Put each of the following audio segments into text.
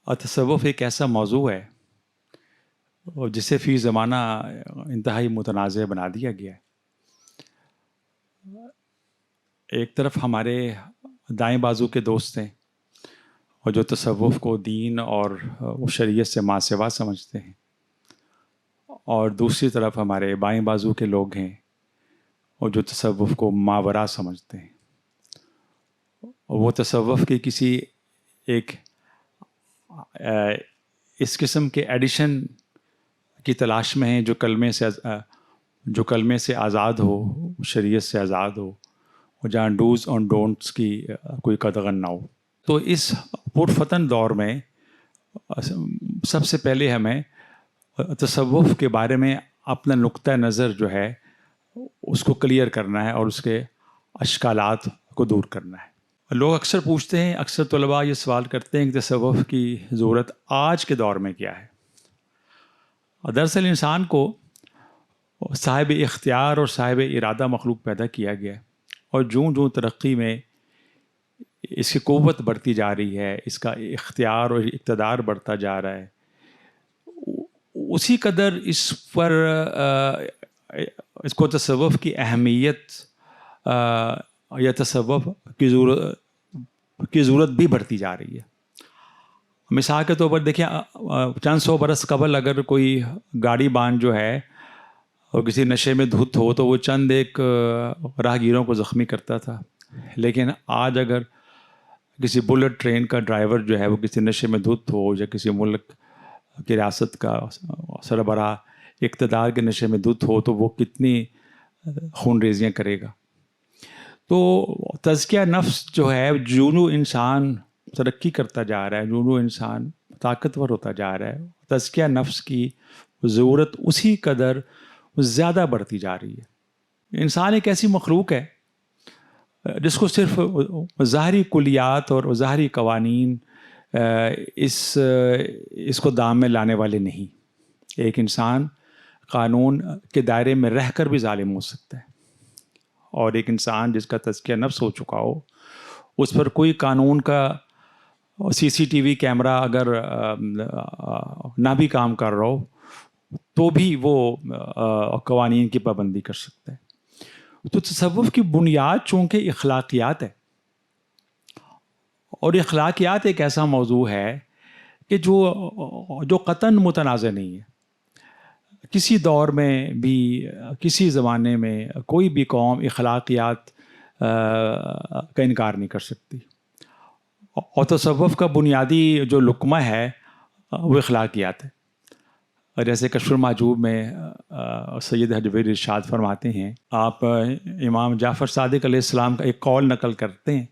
اور تصوف ایک ایسا موضوع ہے اور جسے فی زمانہ انتہائی متنازع بنا دیا گیا ہے۔ ایک طرف ہمارے دائیں بازو کے دوست ہیں اور جو تصوف کو دین اور شریعت سے ماسوا سمجھتے ہیں، اور دوسری طرف ہمارے بائیں بازو کے لوگ ہیں اور جو تصوف کو ماورا سمجھتے ہیں۔ وہ تصوف کے کسی ایک اس قسم کے ایڈیشن کی تلاش میں ہیں جو کلمے سے آزاد ہو، شریعت سے آزاد ہو، اور جہاں ڈوز اور ڈونٹس کی کوئی قدغن نہ ہو۔ تو اس پرفتن دور میں سب سے پہلے ہمیں تصوف کے بارے میں اپنا نقطہ نظر جو ہے اس کو کلیئر کرنا ہے اور اس کے اشکالات کو دور کرنا ہے۔ لوگ اکثر پوچھتے ہیں، اکثر طلباء یہ سوال کرتے ہیں کہ تصوف کی ضرورت آج کے دور میں کیا ہے؟ دراصل انسان کو صاحب اختیار اور صاحب ارادہ مخلوق پیدا کیا گیا ہے، اور جوں ترقی میں اس کی قوت بڑھتی جا رہی ہے، اس کا اختیار اور اقتدار بڑھتا جا رہا ہے، اسی قدر اس کو تصوف کی اہمیت یا تصوف کی ضرورت بھی بڑھتی جا رہی ہے۔ مثال کے طور پر دیکھیں، چند سو برس قبل اگر کوئی گاڑی بان جو ہے اور کسی نشے میں دھت ہو تو وہ چند ایک راہگیروں کو زخمی کرتا تھا، لیکن آج اگر کسی بلٹ ٹرین کا ڈرائیور جو ہے وہ کسی نشے میں دھت ہو یا کسی ملک کی ریاست کا سربراہ اقتدار کے نشے میں دھت ہو تو وہ کتنی خون ریزیاں کرے گا۔ تو تزکیہ نفس جو ہے، جوں انسان ترقی کرتا جا رہا ہے، جوں انسان طاقتور ہوتا جا رہا ہے، تزکیہ نفس کی ضرورت اسی قدر زیادہ بڑھتی جا رہی ہے۔ انسان ایک ایسی مخلوق ہے جس کو صرف ظاہری کلیات اور ظاہری قوانین اس کو دام میں لانے والے نہیں۔ ایک انسان قانون کے دائرے میں رہ کر بھی ظالم ہو سکتا ہے، اور ایک انسان جس کا تزکیہ نفس ہو چکا ہو، اس پر کوئی قانون کا CCTV کیمرہ اگر نہ بھی کام کر رہا ہو تو بھی وہ قوانین کی پابندی کر سکتا ہے۔ تو تصوف کی بنیاد چونکہ اخلاقیات ہے، اور اخلاقیات ایک ایسا موضوع ہے کہ جو قطعاً متنازع نہیں ہے۔ کسی دور میں بھی، کسی زمانے میں کوئی بھی قوم اخلاقیات کا انکار نہیں کر سکتی، اور تصوف کا بنیادی جو لقمہ ہے وہ اخلاقیات ہے۔ اور جیسے کشف المحجوب میں سید حجویری ارشاد فرماتے ہیں، آپ امام جعفر صادق علیہ السلام کا ایک قول نقل کرتے ہیں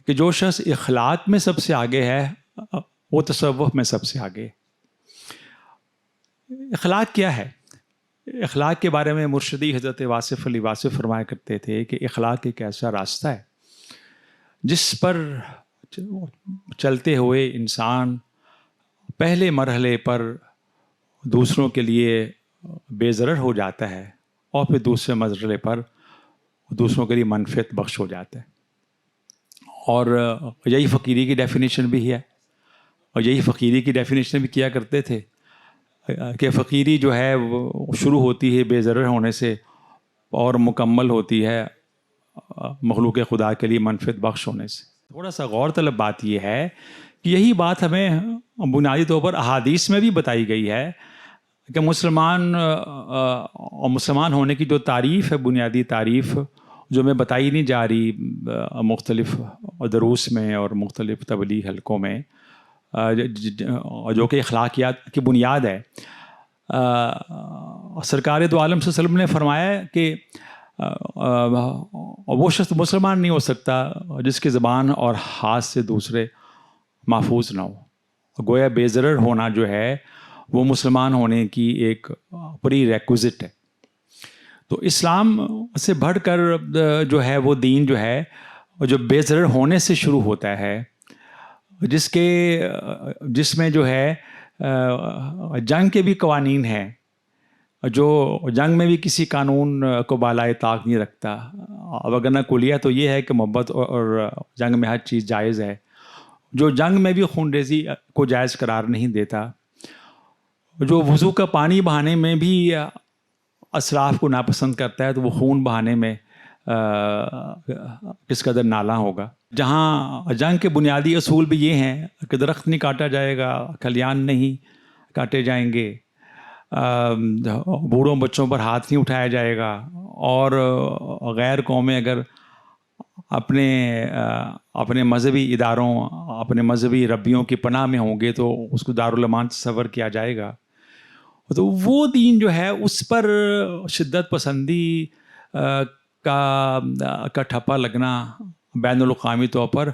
کہ جو شخص اخلاق میں سب سے آگے ہے وہ تصوف میں سب سے آگے ہے۔ اخلاق کیا ہے؟ اخلاق کے بارے میں مرشدی حضرت واصف علی واصف فرمایا کرتے تھے کہ اخلاق ایک ایسا راستہ ہے جس پر چلتے ہوئے انسان پہلے مرحلے پر دوسروں کے لیے بے ضرر ہو جاتا ہے، اور پھر دوسرے مرحلے پر دوسروں کے لیے منفعت بخش ہو جاتا ہے۔ اور یہی فقیری کی ڈیفینیشن بھی ہے، اور یہی فقیری کی ڈیفینیشن بھی کیا کرتے تھے کہ فقیری جو ہے وہ شروع ہوتی ہے بے ضرر ہونے سے اور مکمل ہوتی ہے مخلوق خدا کے لیے منفعت بخش ہونے سے۔ تھوڑا سا غور طلب بات یہ ہے کہ یہی بات ہمیں بنیادی طور پر احادیث میں بھی بتائی گئی ہے کہ مسلمان اور مسلمان ہونے کی جو تعریف ہے، بنیادی تعریف جو میں بتائی نہیں جا رہی مختلف دروس میں اور مختلف تبلیغ حلقوں میں، جو کہ اخلاقیات کی بنیاد ہے۔ سرکار دو عالم صلی اللہ علیہ وسلم نے فرمایا کہ وہ شخص مسلمان نہیں ہو سکتا جس کی زبان اور ہاتھ سے دوسرے محفوظ نہ ہو۔ گویا بے ضرر ہونا جو ہے وہ مسلمان ہونے کی ایک پری ریکوزٹ ہے۔ تو اسلام سے بڑھ کر جو ہے وہ دین جو ہے جو بے ضرر ہونے سے شروع ہوتا ہے، جس میں جو ہے جنگ کے بھی قوانین ہیں، جو جنگ میں بھی کسی قانون کو بالائے طاق نہیں رکھتا۔ اب اگر نہ کلیہ تو یہ ہے کہ محبت اور جنگ میں ہر چیز جائز ہے، جو جنگ میں بھی خون ریزی کو جائز قرار نہیں دیتا، جو وضو کا پانی بہانے میں بھی اسراف کو ناپسند کرتا ہے، تو وہ خون بہانے میں کس قدر نالاں ہوگا. جہاں جنگ کے بنیادی اصول بھی یہ ہیں کہ درخت نہیں کاٹا جائے گا، کھلیان نہیں کاٹے جائیں گے، بوڑھوں بچوں پر ہاتھ نہیں اٹھایا جائے گا، اور غیر قومیں اگر اپنے مذہبی اداروں، اپنے مذہبی ربیوں کی پناہ میں ہوں گے تو اس کو دارالامان تصور کیا جائے گا. تو وہ دین جو ہے اس پر شدت پسندی کا ٹھپا لگنا بین الاقوامی طور پر،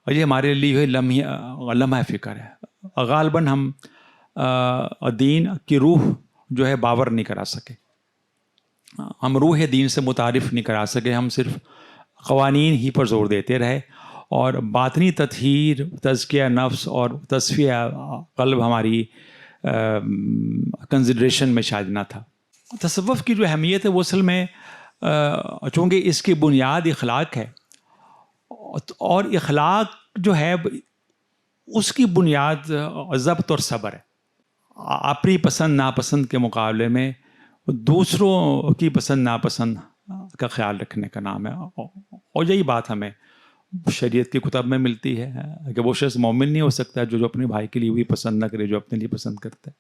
یہ ہمارے لیے لمحہ فکر ہے. غالباً ہم دین کی روح جو ہے باور نہیں کرا سکے، ہم روح دین سے متعارف نہیں کرا سکے، ہم صرف قوانین ہی پر زور دیتے رہے، اور باطنی تطہیر، تزکیہ نفس اور تصفیہ قلب ہماری کنسیڈریشن میں شاید نہ تھا. تصوف کی جو اہمیت ہے وہ اصل میں چونکہ اس کی بنیاد اخلاق ہے، اور اخلاق جو ہے اس کی بنیاد ضبط اور صبر ہے. اپنی پسند ناپسند کے مقابلے میں دوسروں کی پسند ناپسند کا خیال رکھنے کا نام ہے. اور یہی بات ہمیں شریعت کی کتب میں ملتی ہے کہ وہ شخص مومن نہیں ہو سکتا جو اپنے بھائی کے لیے بھی پسند نہ کرے جو اپنے لیے پسند کرتا ہے.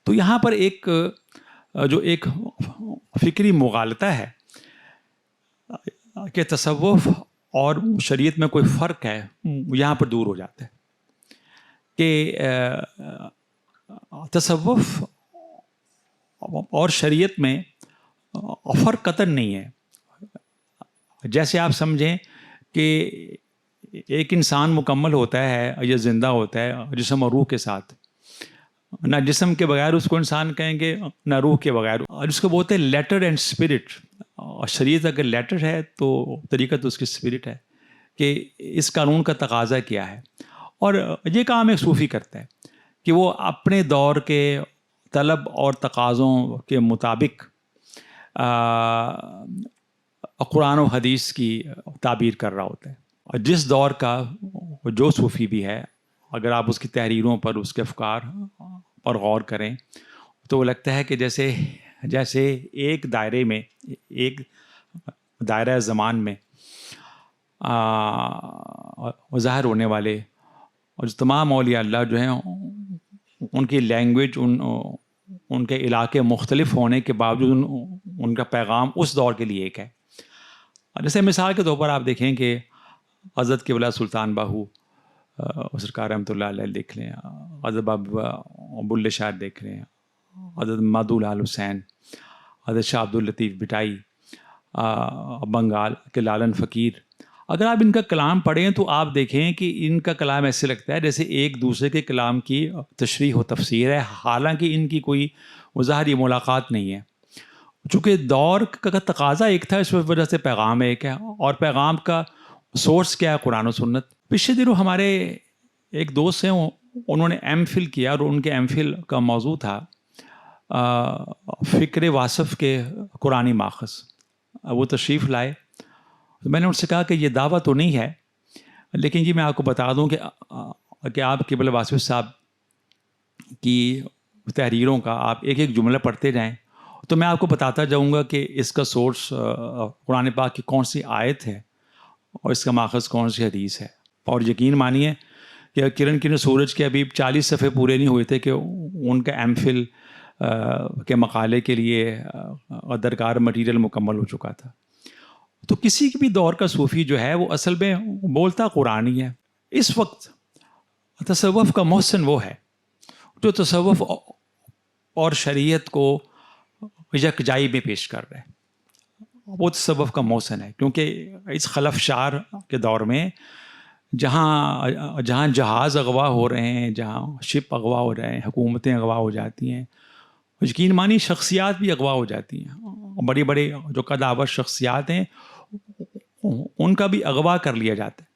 تو یہاں پر ایک فکری مغالطہ ہے کہ تصوف اور شریعت میں کوئی فرق ہے، یہاں پر دور ہو جاتا ہے کہ تصوف اور شریعت میں فرق قطعاً نہیں ہے. جیسے آپ سمجھیں کہ ایک انسان مکمل ہوتا ہے یا زندہ ہوتا ہے جسم اور روح کے ساتھ، نہ جسم کے بغیر اس کو انسان کہیں گے، نہ روح کے بغیر، اور اس کو بولتے ہیں لیٹر اینڈ اسپرٹ. اور شریعت اگر لیٹر ہے تو طریقت اس کی اسپرٹ ہے کہ اس قانون کا تقاضا کیا ہے. اور یہ کام ایک صوفی کرتا ہے کہ وہ اپنے دور کے طلب اور تقاضوں کے مطابق قرآن و حدیث کی تعبیر کر رہا ہوتا ہے. اور جس دور کا جو صوفی بھی ہے، اگر آپ اس کی تحریروں پر، اس کے افکار پر غور کریں تو وہ لگتا ہے کہ جیسے ایک دائرے میں، ایک دائرہ زمان میں ظاہر ہونے والے اور تمام اولیاء اللہ جو ہیں ان کی لینگویج، ان کے علاقے مختلف ہونے کے باوجود ان کا پیغام اس دور کے لیے ایک ہے. جیسے مثال کے طور پر آپ دیکھیں کہ حضرت قبلہ سلطان باہو سرکار رحمۃ اللہ علیہ دیکھ لیں، حضرت ابواللہ شاہ دیکھ لیں، حضرت مادو لال حسین، حضرت شاہ عبد اللطیف بٹائی بنگال کے لالن فقیر. اگر آپ ان کا کلام پڑھیں تو آپ دیکھیں کہ ان کا کلام ایسے لگتا ہے جیسے ایک دوسرے کے کلام کی تشریح و تفسیر ہے، حالانکہ ان کی کوئی ظاہری ملاقات نہیں ہے. چونکہ دور کا تقاضا ایک تھا، اس وجہ سے پیغام ایک ہے، اور پیغام کا سورس کیا ہے؟ قرآن و سنت. پچھلے دنوں ہمارے ایک دوست ہیں، انہوں نے ایم فل کیا، اور ان کے ایم فل کا موضوع تھا فکر واصف کے قرآنی ماخذ. وہ تشریف لائے، میں نے ان سے کہا کہ یہ دعویٰ تو نہیں ہے، لیکن جی میں آپ کو بتا دوں کہ آپ قبلہ واصف صاحب کی تحریروں کا آپ ایک ایک جملہ پڑھتے جائیں تو میں آپ کو بتاتا جاؤں گا کہ اس کا سورس قرآن پاک کی کون سی آیت ہے اور اس کا ماخذ کون سی حدیث ہے. اور یقین مانیے کہ کرن سورج کے ابھی 40 صفحے پورے نہیں ہوئے تھے کہ ان کا ایم فل کے مقالے کے لیے درکار مٹیریل مکمل ہو چکا تھا. تو کسی بھی دور کا صوفی جو ہے وہ اصل میں بولتا قرآن ہی ہے. اس وقت تصوف کا محسن وہ ہے جو تصوف اور شریعت کو یکجائی میں پیش کر رہے ہیں. وہ تصوف کا محسن ہے، کیونکہ اس خلف شار کے دور میں جہاں جہاز اغوا ہو رہے ہیں، جہاں شپ اغوا ہو رہے ہیں، حکومتیں اغوا ہو جاتی ہیں، یقین مانی شخصیات بھی اغوا ہو جاتی ہیں. بڑی بڑے جو قداور شخصیات ہیں ان کا بھی اغوا کر لیا جاتا ہے.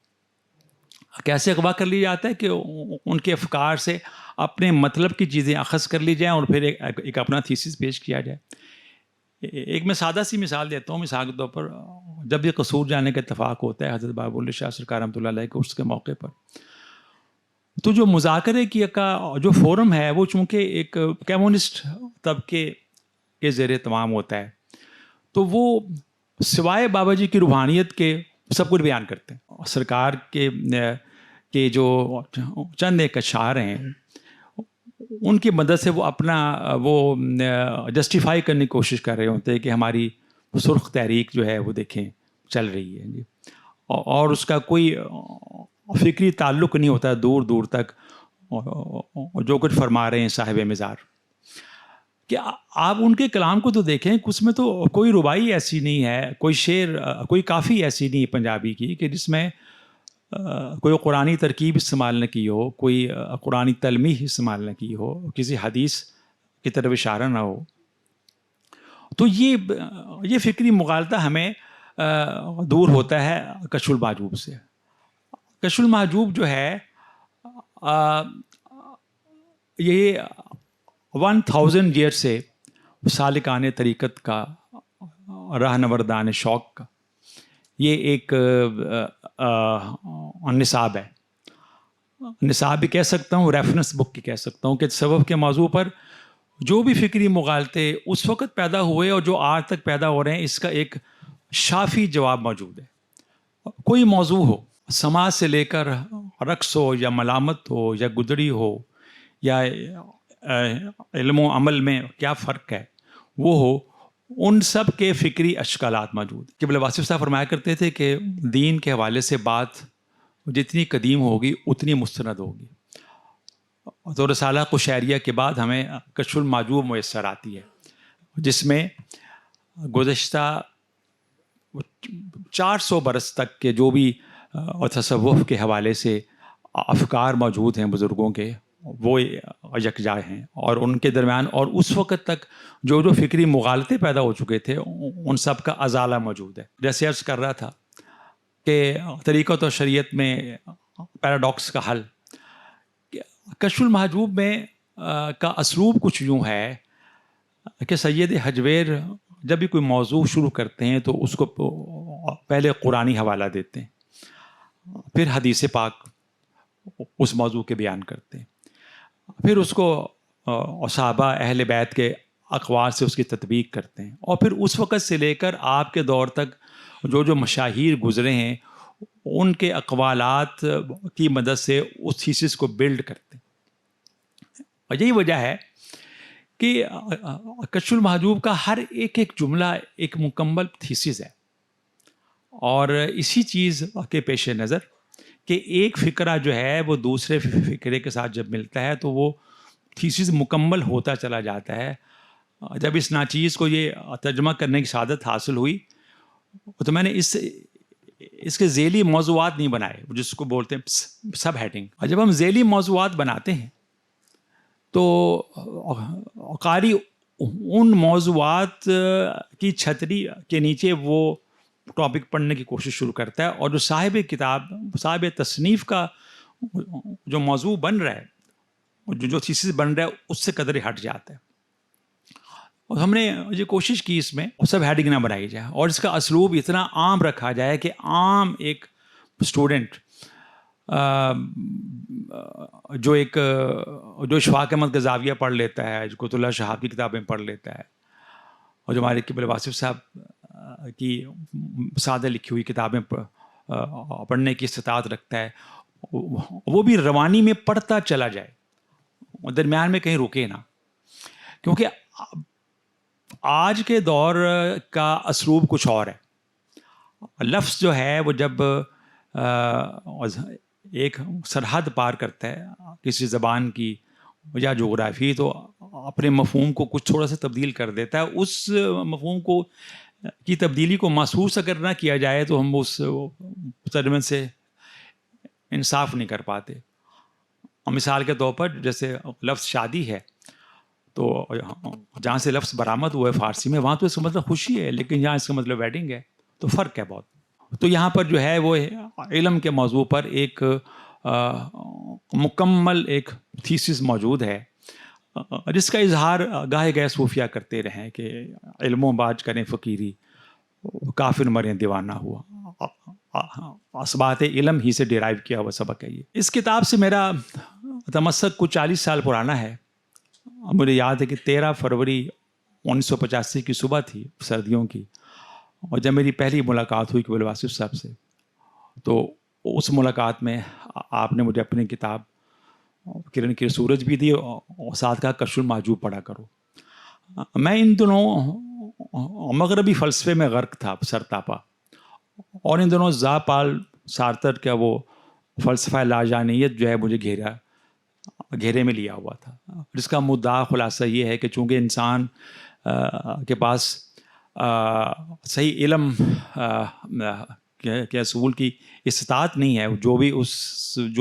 کیسے اغوا کر لیا جاتا ہے کہ ان کے افکار سے اپنے مطلب کی چیزیں اخذ کر لی جائیں اور پھر ایک اپنا تھیسس پیش کیا جائے. ایک میں سادہ سی مثال دیتا ہوں. مثال کے طور پر جب یہ قصور جانے کا اتفاق ہوتا ہے حضرت باب اللہ شاہ سرکار رحمۃ اللہ علیہ کے اس کے موقع پر، تو جو مذاکرے کی کا جو فورم ہے وہ چونکہ ایک کمیونسٹ طبقے کے زیر اہتمام ہوتا ہے، تو وہ سوائے بابا جی کی روحانیت کے سب کچھ بیان کرتے ہیں. سرکار کے جو چند ایک اشعار ہیں ان کی مدد سے وہ اپنا وہ جسٹیفائی کرنے کی کوشش کر رہے ہوتے ہیں کہ ہماری سرخ تحریک جو ہے وہ دیکھیں چل رہی ہے جی، اور اس کا کوئی فکری تعلق نہیں ہوتا دور دور تک جو کچھ فرما رہے ہیں صاحب مزار. کہ آپ ان کے کلام کو تو دیکھیں، اس میں تو کوئی ربائی ایسی نہیں ہے، کوئی شعر، کوئی کافی ایسی نہیں ہے پنجابی کی کہ جس میں کوئی قرآنی ترکیب استعمال نہ کی ہو، کوئی قرآنی تلمیح استعمال نہ کی ہو، کسی حدیث کی طرف اشارہ نہ ہو. تو یہ فکری مغالطہ ہمیں دور ہوتا ہے کشف المحجوب سے. کشف المحجوب جو ہے یہ 1000 ایئر سے سالکان طریقت کا، راہنوردان شوق کا یہ ایک نصاب ہے. نصاب بھی کہہ سکتا ہوں، ریفرنس بک کی کہہ سکتا ہوں کہ تصوف کے موضوع پر جو بھی فکری مغالطے اس وقت پیدا ہوئے اور جو آج تک پیدا ہو رہے ہیں، اس کا ایک شافی جواب موجود ہے. کوئی موضوع ہو، سماج سے لے کر رقص ہو یا ملامت ہو یا گدڑی ہو یا علم و عمل میں کیا فرق ہے وہ ہو، ان سب کے فکری اشکالات موجود ہیں. قبلہ واصف صاحب فرمایا کرتے تھے کہ دین کے حوالے سے بات جتنی قدیم ہوگی اتنی مستند ہوگی. تو رسالہ قشیریہ کے بعد ہمیں کشف المحجوب میسر آتی ہے، جس میں گزشتہ 400 برس تک کے جو بھی تصوف کے حوالے سے افکار موجود ہیں بزرگوں کے، وہ یکجا ہیں، اور ان کے درمیان اور اس وقت تک جو فکری مغالطے پیدا ہو چکے تھے ان سب کا ازالہ موجود ہے. جیسے عرض کر رہا تھا کہ طریقت و شریعت میں پیراڈاکس کا حل، کشف المحجوب میں کا اسلوب کچھ یوں ہے کہ سید حجویر جب بھی کوئی موضوع شروع کرتے ہیں تو اس کو پہلے قرآنی حوالہ دیتے ہیں، پھر حدیث پاک اس موضوع کے بیان کرتے ہیں، پھر اس کو صحابہ اہل بیت کے اقوال سے اس کی تطبیق کرتے ہیں، اور پھر اس وقت سے لے کر آپ کے دور تک جو مشاہیر گزرے ہیں ان کے اقوالات کی مدد سے اس تھیسس کو بلڈ کرتے ہیں. اور یہی وجہ ہے کہ کشف المحجوب کا ہر ایک جملہ ایک مکمل تھیسس ہے. اور اسی چیز کے پیش نظر کہ ایک فقرہ جو ہے وہ دوسرے فقرے کے ساتھ جب ملتا ہے تو وہ تھیسس مکمل ہوتا چلا جاتا ہے. جب اس ناچیز کو یہ ترجمہ کرنے کی سعادت حاصل ہوئی تو میں نے اس کے ذیلی موضوعات نہیں بنائے جس کو بولتے ہیں سب ہیڈنگ. اور جب ہم ذیلی موضوعات بناتے ہیں تو قاری ان موضوعات کی چھتری کے نیچے وہ ٹاپک پڑھنے کی کوشش شروع کرتا ہے، اور جو صاحب کتاب، صاحب تصنیف کا جو موضوع بن رہا ہے، جو تھیسس بن رہا ہے، اس سے قدر ہٹ جاتا ہے. اور ہم نے یہ کوشش کی اس میں سب ہیڈنگ نہ بنائی جائے اور اس کا اسلوب اتنا عام رکھا جائے کہ عام ایک اسٹوڈنٹ جو اشفاق احمد غزاویہ پڑھ لیتا ہے، جو قطب اللہ شہاب کی کتابیں پڑھ لیتا ہے، اور جو ہمارے قبلہ واصف صاحب کی سادہ لکھی ہوئی کتابیں پڑھنے کی استطاعت رکھتا ہے، وہ بھی روانی میں پڑھتا چلا جائے، درمیان میں کہیں رکے نہ. کیونکہ آج کے دور کا اسلوب کچھ اور ہے. لفظ جو ہے وہ جب ایک سرحد پار کرتا ہے کسی زبان کی یا جغرافی، تو اپنے مفہوم کو کچھ تھوڑا سا تبدیل کر دیتا ہے. اس مفہوم کو کی تبدیلی کو محسوس اگر نہ کیا جائے تو ہم اس ترجمے سے انصاف نہیں کر پاتے. مثال کے طور پر جیسے لفظ شادی ہے، تو جہاں سے لفظ برآمد ہوا ہے فارسی میں، وہاں تو اس کا مطلب خوشی ہے، لیکن یہاں اس کا مطلب ویڈنگ ہے، تو فرق ہے بہت. تو یہاں پر جو ہے وہ علم کے موضوع پر ایک مکمل ایک تھیسس موجود ہے، جس کا اظہار گاہے گئے صوفیہ کرتے رہیں کہ علم و باج کریں فقیری، کافر مریں دیوانہ ہوا، اثبات علم ہی سے ڈیرائیو کیا ہوا سبق ہے یہ۔ اس کتاب سے میرا تمسک کچھ 40 سال پرانا ہے۔ مجھے یاد ہے کہ 13 فروری 1985 کی صبح تھی، سردیوں کی، اور جب میری پہلی ملاقات ہوئی قبیل واصف صاحب سے، تو اس ملاقات میں آپ نے مجھے اپنی کتاب کرن کی سورج بھی دی اور ساتھ کہا کشف المحجوب پڑھا کرو۔ میں ان دنوں مغربی فلسفے میں غرق تھا سرتاپا، اور ان دنوں ژا پال سارتر کا وہ فلسفہ لاجانیت جو ہے مجھے گھیرے میں لیا ہوا تھا، جس کا مدعا خلاصہ یہ ہے کہ چونکہ انسان کے پاس صحیح علم کے اصول کی استطاعت نہیں ہے، جو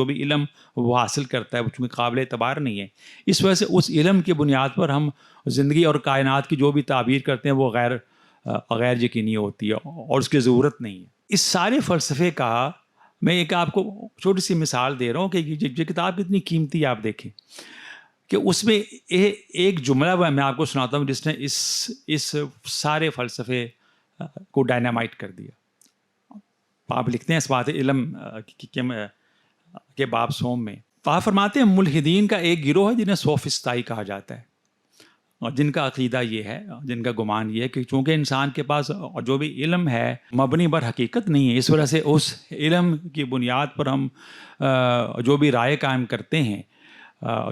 بھی علم وہ حاصل کرتا ہے وہ چونکہ قابل اعتبار نہیں ہے، اس وجہ سے اس علم کی بنیاد پر ہم زندگی اور کائنات کی جو بھی تعبیر کرتے ہیں وہ غیر یقینی ہوتی ہے اور اس کی ضرورت نہیں ہے۔ اس سارے فلسفے کا میں ایک آپ کو چھوٹی سی مثال دے رہا ہوں کہ یہ کتاب کتنی قیمتی آپ دیکھیں کہ اس میں ایک جملہ میں آپ کو سناتا ہوں جس نے اس سارے فلسفے کو ڈائنامائٹ کر دیا۔ آپ لکھتے ہیں اس بات علم کے باب سوم میں، آپ فرماتے ہیں ملحدین کا ایک گروہ ہے جنہیں سوفسطائی کہا جاتا ہے، اور جن کا عقیدہ یہ ہے، جن کا گمان یہ ہے کہ چونکہ انسان کے پاس جو بھی علم ہے مبنی بر حقیقت نہیں ہے، اس وجہ سے اس علم کی بنیاد پر ہم جو بھی رائے قائم کرتے ہیں،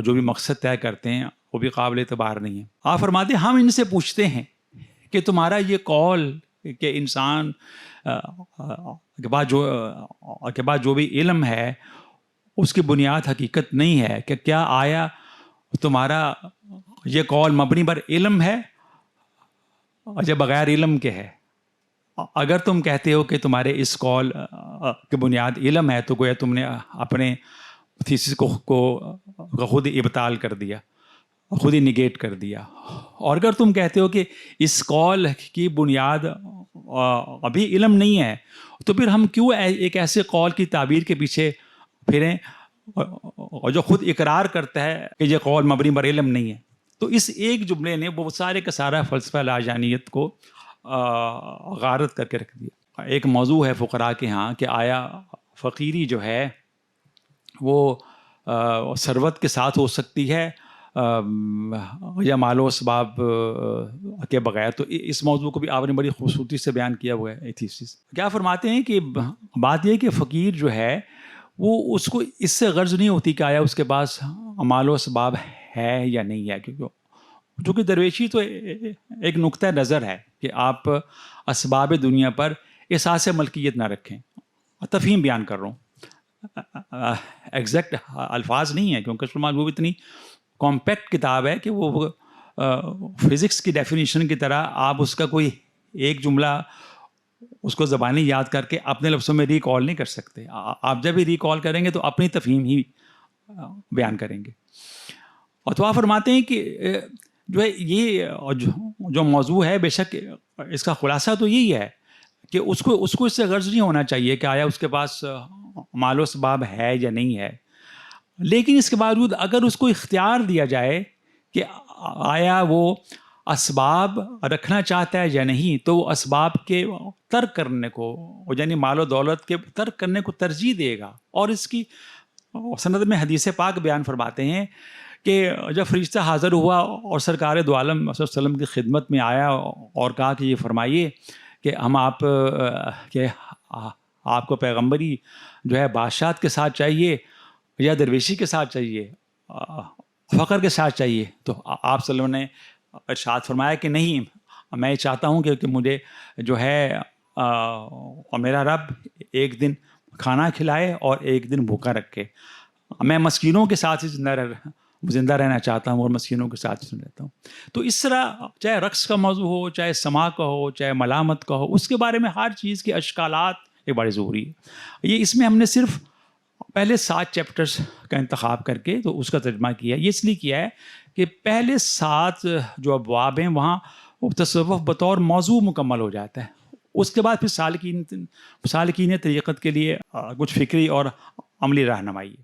جو بھی مقصد طے کرتے ہیں، وہ بھی قابل اعتبار نہیں ہے۔ آپ فرماتے ہیں ہم ان سے پوچھتے ہیں کہ تمہارا یہ قول کہ انسان کے بعد جو بھی علم ہے اس کی بنیاد حقیقت نہیں ہے، کہ کیا آیا تمہارا یہ قول مبنی بر علم ہے یا بغیر علم کے ہے؟ اگر تم کہتے ہو کہ تمہارے اس قول کی بنیاد علم ہے تو گویا تم نے اپنے تھیسس کو خود ہی ابطال کر دیا، خود ہی نگیٹ کر دیا۔ اور اگر تم کہتے ہو کہ اس قول کی بنیاد ابھی علم نہیں ہے تو پھر ہم کیوں ایک ایسے قول کی تعبیر کے پیچھے پھریں اور جو خود اقرار کرتا ہے کہ یہ قول مبنی بر علم نہیں ہے؟ تو اس ایک جملے نے وہ سارے کا سارا فلسفہ لاجانیت کو غارت کر کے رکھ دیا۔ ایک موضوع ہے فقراء کے ہاں کہ آیا فقیری جو ہے وہ ثروت کے ساتھ ہو سکتی ہے یا مال و اسباب کے بغیر؟ تو اس موضوع کو بھی آپ نے بڑی خوبصورتی سے بیان کیا ہوا ہے تھیسس۔ کیا فرماتے ہیں کہ بات یہ کہ فقیر جو ہے وہ اس کو اس سے غرض نہیں ہوتی کہ آیا اس کے پاس مال و اسباب ہے یا نہیں ہے، کیونکہ درویشی تو ایک نقطہ نظر ہے کہ آپ اسباب دنیا پر احساس ملکیت نہ رکھیں۔ تفہیم بیان کر رہا ہوں، ایگزیکٹ الفاظ نہیں ہیں، کیونکہ کشف المحجوب اتنی کمپیکٹ کتاب ہے کہ وہ فزکس کی ڈیفینیشن کی طرح آپ اس کا کوئی ایک جملہ اس کو زبانی یاد کر کے اپنے لفظوں میں ریکال نہیں کر سکتے۔ آپ جب بھی ریکال کریں گے تو اپنی تفہیم ہی بیان کریں گے۔ اور تو آپ فرماتے ہیں کہ جو ہے یہ جو موضوع ہے بے شک اس کا خلاصہ تو یہی ہے کہ اس کو اس سے غرض نہیں ہونا چاہیے کہ آیا اس کے پاس مال و اسباب ہے یا نہیں ہے، لیکن اس کے باوجود اگر اس کو اختیار دیا جائے کہ آیا وہ اسباب رکھنا چاہتا ہے یا نہیں، تو وہ اسباب کے ترک کرنے کو، یعنی مال و دولت کے ترک کرنے کو ترجیح دے گا۔ اور اس کی سند میں حدیث پاک بیان فرماتے ہیں کہ جب فرشتہ حاضر ہوا اور سرکار دو عالم صلی اللہ علیہ وسلم کی خدمت میں آیا اور کہا کہ یہ فرمائیے کہ ہم آپ کو پیغمبری جو ہے بادشاہت کے ساتھ چاہیے یا درویشی کے ساتھ چاہیے، فقر کے ساتھ چاہیے؟ تو آپ صلی اللہ علیہ وسلم نے ارشاد فرمایا کہ نہیں، میں چاہتا ہوں کہ مجھے جو ہے میرا رب ایک دن کھانا کھلائے اور ایک دن بھوکا رکھے، میں مسکینوں کے ساتھ ہی زندہ رہنا چاہتا ہوں اور مسکینوں کے ساتھ رہتا ہوں۔ تو اس طرح چاہے رقص کا موضوع ہو، چاہے سما کا ہو، چاہے ملامت کا ہو، اس کے بارے میں ہر چیز کے اشکالات ایک بڑی ضروری ہے۔ یہ اس میں ہم نے صرف پہلے 7 چیپٹرز کا انتخاب کر کے تو اس کا ترجمہ کیا، یہ اس لیے کیا ہے کہ پہلے 7 جو ابواب ہیں وہاں تصوف بطور موضوع مکمل ہو جاتا ہے، اس کے بعد پھر سالکین طریقت کے لیے کچھ فکری اور عملی رہنمائی ہے۔